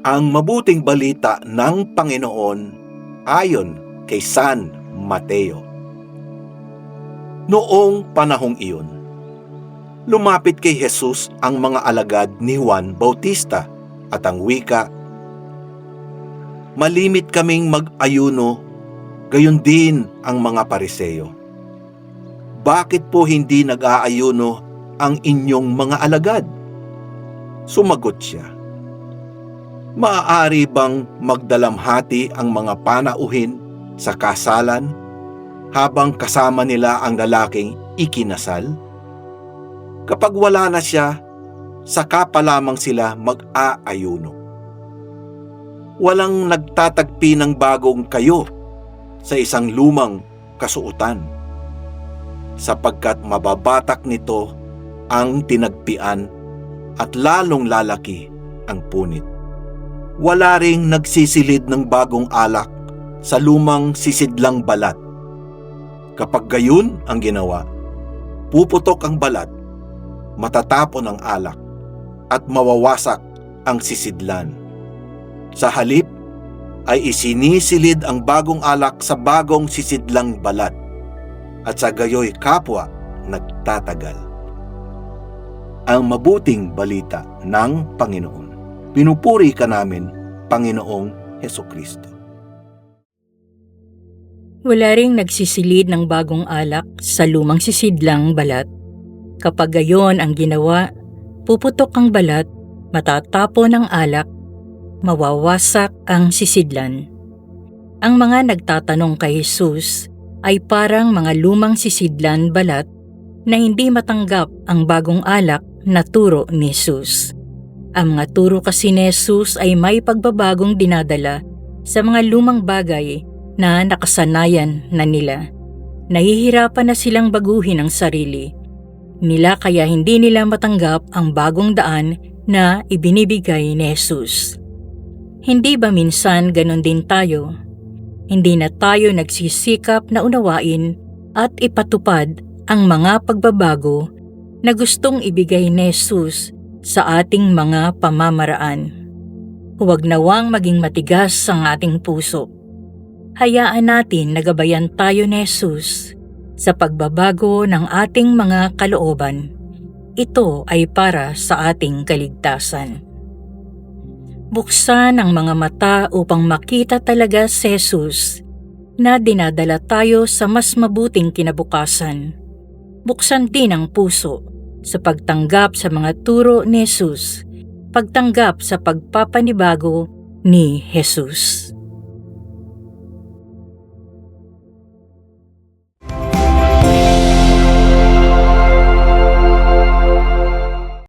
Ang mabuting balita ng Panginoon ayon kay San Mateo. Noong panahong iyon, lumapit kay Jesus ang mga alagad ni Juan Bautista at ang wika, "Malimit kaming mag-ayuno, gayon din ang mga Pariseo. Bakit po hindi nag-aayuno ang inyong mga alagad?" Sumagot siya, "Maaari bang magdalamhati ang mga panauhin sa kasalan habang kasama nila ang lalaking ikinasal? Kapag wala na siya, saka pa lamang sila mag-aayuno. Walang nagtatagpi ng bagong kayo sa isang lumang kasuotan, sapagkat mababatak nito ang tinagpian at lalong lalaki ang punit. Wala ring nagsisilid ng bagong alak sa lumang sisidlang balat. Kapag gayon ang ginawa, puputok ang balat, matatapon ang alak, at mawawasak ang sisidlan. Sa halip ay isinisilid ang bagong alak sa bagong sisidlang balat, at sa gayoy kapwa nagtatagal." Ang mabuting balita ng Panginoon. Pinupuri ka namin, Panginoong Hesukristo. Wala ring nagsisilid ng bagong alak sa lumang sisidlang balat. Kapag gayon ang ginawa, puputok ang balat, matatapon ang alak, mawawasak ang sisidlan. Ang mga nagtatanong kay Jesus ay parang mga lumang sisidlan balat na hindi matanggap ang bagong alak na turo ni Jesus. Ang mga turo kasi ni Jesus ay may pagbabagong dinadala sa mga lumang bagay na nakasanayan na nila. Nahihirapan na silang baguhin ang sarili nila, kaya hindi nila matanggap ang bagong daan na ibinibigay ni Jesus. Hindi ba minsan ganon din tayo? Hindi na tayo nagsisikap na unawain at ipatupad ang mga pagbabago na gustong ibigay ni Jesus sa ating mga pamamaraan. Huwag nawang maging matigas ang ating puso. Hayaan natin na gabayan tayo ni Jesus sa pagbabago ng ating mga kalooban. Ito ay para sa ating kaligtasan. Buksan ang mga mata upang makita talaga si Jesus na dinadala tayo sa mas mabuting kinabukasan. Buksan din ang puso sa pagtanggap sa mga turo ni Jesus, pagtanggap sa pagpapanibago ni Jesus.